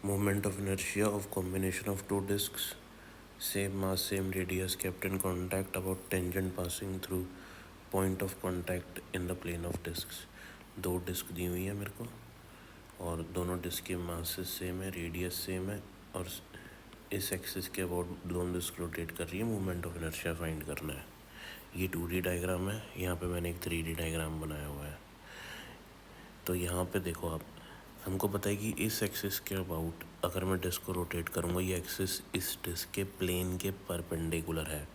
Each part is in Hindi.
Moment of inertia of combination of two disks, same mass, same radius, kept in contact about tangent passing through point of contact in the plane of disks। दो डिस्क दी हुई है मेरे को और दोनों डिस्क के मासेस सेम है, रेडियस सेम है और इस एक्सिस के अबाउट दोनों डिस्क रोटेट कर रही है। मोमेंट ऑफ इनर्शिया फाइंड करना है। ये 2D डायग्राम है, यहाँ पे मैंने एक 3D डायग्राम बनाया हुआ है। तो यहाँ पे देखो आप, हमको पता है कि इस एक्सिस के अबाउट अगर मैं डिस्क को रोटेट करूँगा, ये एक्सिस इस डिस्क के प्लेन के परपेंडिकुलर है।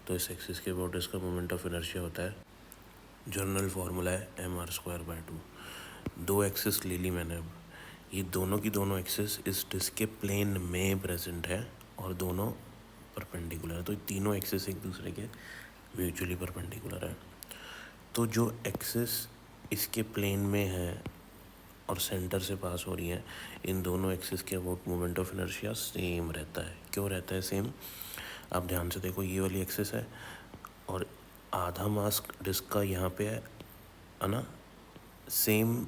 तो इस एक्सिस के अबाउट इसका मोमेंट ऑफ इनर्शिया होता है, जनरल फार्मूला है mr²/2। दो एक्सिस ले ली मैंने। अब ये दोनों की दोनों एक्सिस इस डिस्क के प्लेन में प्रेजेंट है और दोनों परपेंडिकुलर है। तो तीनों एक्सिस एक दूसरे के म्यूचुअली परपेंडिकुलर है। तो जो एक्सिस इसके प्लेन में है और सेंटर से पास हो रही है, इन दोनों एक्सिस के about moment of inertia same रहता है। क्यों रहता है सेम? आप ध्यान से देखो, ये वाली एक्सिस है और आधा मास डिस्क का यहाँ पे है ना, सेम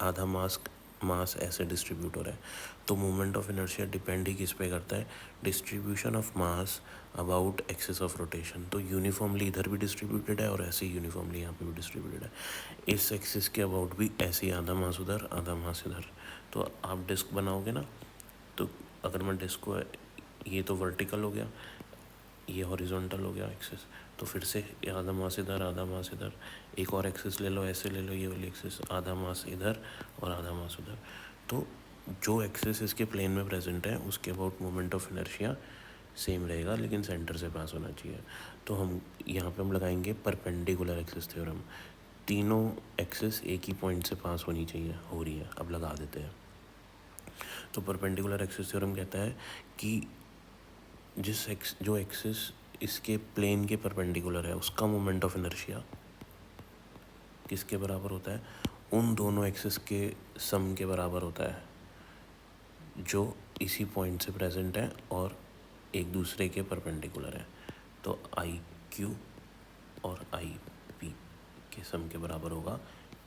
आधा मास ऐसे डिस्ट्रीब्यूट हो रहा है। तो मोमेंट ऑफ इनर्शिया डिपेंड ही किस पे करता है? Distribution of mass about axis of rotation. तो यूनिफॉर्मली इधर भी डिस्ट्रीब्यूटेड है और ऐसे ही यूनिफॉर्मली यहाँ पे भी डिस्ट्रीब्यूटेड है। इस एक्सिस के अबाउट भी ऐसे ही आधा मास उधर, आधा मास इधर। तो आप डिस्क बनाओगे ना, तो अगर मैं डिस्क को, ये तो वर्टिकल हो गया, ये हॉरिजॉन्टल हो गया एक्सिस, तो फिर से आधा मास इधर, आधा मास इधर। एक और एक्सिस ले लो, ऐसे ले लो, ये वाली एक्सिस, आधा मास इधर और आधा मास उधर। तो जो एक्सिस इसके प्लेन में प्रेजेंट है उसके about moment of inertia same रहेगा, लेकिन सेंटर से पास होना चाहिए। तो हम यहाँ पे हम लगाएंगे परपेंडिकुलर एक्सिस थ्योरम। तीनों एक्सिस एक ही पॉइंट से पास होनी चाहिए, हो रही है। अब लगा देते हैं। तो परपेंडिकुलर एक्सिस थ्योरम कहता है कि जो एक्सिस इसके प्लेन के परपेंडिकुलर है उसका मोमेंट ऑफ इनर्शिया किसके बराबर होता है? उन दोनों एक्सिस के सम के बराबर होता है जो इसी पॉइंट से प्रेजेंट है और एक दूसरे के परपेंडिकुलर है। तो आई क्यू और आई पी के सम के बराबर होगा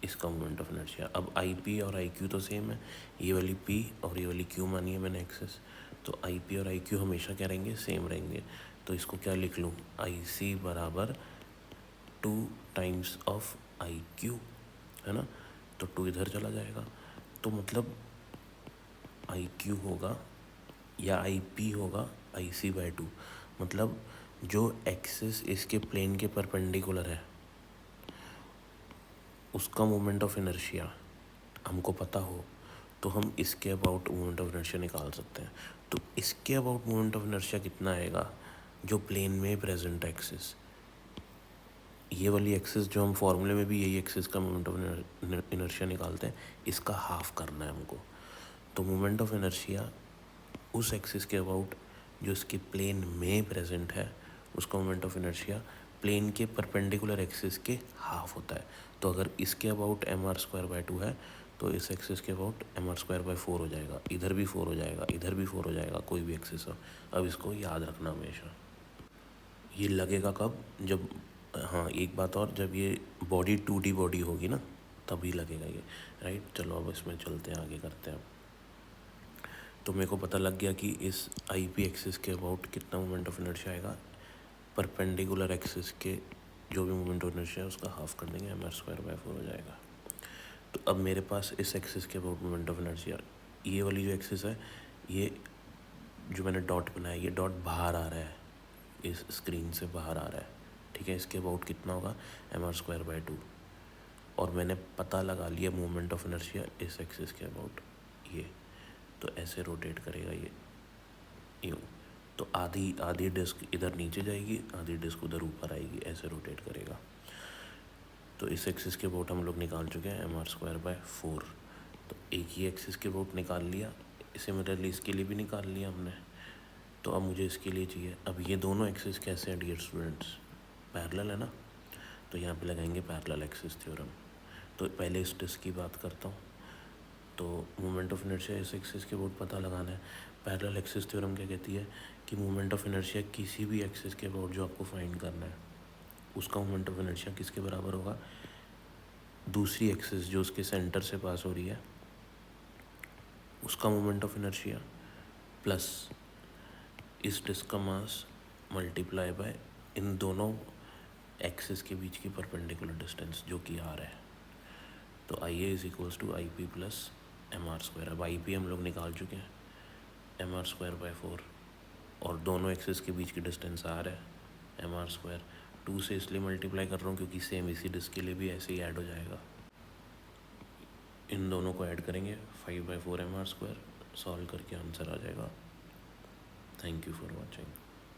इसका मोमेंट ऑफ इनर्शिया। अब आई पी और आई क्यू तो सेम है, ये वाली पी और ये वाली क्यू मानी है मैंने एक्सिस। तो आई पी और आई क्यू हमेशा क्या रहेंगे? सेम रहेंगे। तो इसको क्या लिख लूँ? आई सी बराबर 2 टाइम्स ऑफ आई क्यू, है ना। तो 2 इधर चला जाएगा, तो मतलब आई क्यू होगा या आई पी होगा आई सी बाई 2। मतलब जो एक्सिस इसके प्लेन के परपेंडिकुलर है उसका मोमेंट ऑफ इनर्शिया हमको पता हो तो हम इसके अबाउट मोमेंट ऑफ इनर्शिया निकाल सकते हैं। तो इसके अबाउट मोमेंट ऑफ इनर्शिया कितना आएगा? जो प्लेन में प्रेजेंट एक्सिस, ये वाली एक्सिस जो हम फॉर्मूले में भी यही एक्सिस का मोमेंट ऑफ इनर्शिया निकालते हैं, इसका हाफ करना है हमको। तो मोमेंट ऑफ इनर्शिया उस एक्सिस के अबाउट जो इसके प्लेन में प्रेजेंट है उसका मोमेंट ऑफ इनर्शिया प्लेन के परपेंडिकुलर एक्सिस के हाफ होता है। तो अगर इसके अबाउट mr²/2 है तो इस एक्सिस के अबाउट mr²/4 हो जाएगा। इधर भी 4 हो जाएगा, इधर भी 4 हो जाएगा, कोई भी एक्सिस हो। अब इसको याद रखना हमेशा। ये लगेगा कब? जब, हाँ एक बात और, जब ये बॉडी 2D बॉडी होगी ना तभी लगेगा ये, राइट। चलो अब इसमें चलते हैं, आगे करते हैं। तो मेरे को पता लग गया कि इस आई पी एक्सिस के अबाउट कितना मोमेंट ऑफ इनर्शिया आएगा। परपेंडिकुलर एक्सिस के जो भी मोमेंट ऑफ इनर्शिया है उसका हाफ कर देंगे, mr²/4 हो जाएगा। तो अब मेरे पास इस एक्सिस के अबाउट मोमेंट ऑफ इनर्शिया, ये वाली जो एक्सिस है, ये जो मैंने डॉट बनाया, ये डॉट बाहर आ रहा है, इस स्क्रीन से बाहर आ रहा है, ठीक है। इसके अबाउट कितना होगा? mr²/2। और मैंने पता लगा लिया मोमेंट ऑफ इनर्शिया इस एक्सिस के अबाउट, ये। तो ऐसे रोटेट करेगा ये यूँ। तो आधी डिस्क इधर नीचे जाएगी, आधी डिस्क उधर ऊपर आएगी, ऐसे रोटेट करेगा। तो इस एक्सिस के अबाउट हम लोग निकाल चुके हैं mr²/4। तो एक ही एक्सिस के अबाउट निकाल लिया, सिमिलरली इसके लिए भी निकाल लिया हमने। तो अब मुझे इसके लिए चाहिए। अब ये दोनों एक्सिस कैसे हैं डियर स्टूडेंट्स? पैरेलल है ना। तो यहाँ पे लगाएंगे पैरेलल एक्सिस थ्योरम। तो पहले इस डिस्क की बात करता हूँ। तो मोमेंट ऑफ इनर्शिया इस एक्सिस के अबाउट पता लगाना है। पैरेलल एक्सिस थ्योरम क्या कहती है कि मोमेंट ऑफ इनर्शिया किसी भी एक्सिस के अबाउट जो आपको फाइंड करना है उसका मोमेंट ऑफ इनर्शिया किसके बराबर होगा? दूसरी एक्सिस जो उसके सेंटर से पास हो रही है उसका मोमेंट ऑफ इनर्शिया प्लस इस डिस्क का मास मल्टीप्लाई बाय इन दोनों एक्सिस के बीच की परपेंडिकुलर डिस्टेंस जो कि आर है। तो I A is equals to I P plus M R square. अब आई पी हम लोग निकाल चुके हैं, एम आर स्क्वायर बाय 4, और दोनों एक्सिस के बीच की डिस्टेंस आर है, एम आर स्क्वायर। 2 से इसलिए मल्टीप्लाई कर रहा हूँ क्योंकि सेम इसी डिस्क के लिए भी ऐसे ही ऐड हो जाएगा। इन दोनों को ऐड करेंगे, 5/4 एम आर स्क्वायर, सॉल्व करके आंसर आ जाएगा। Thank you for watching.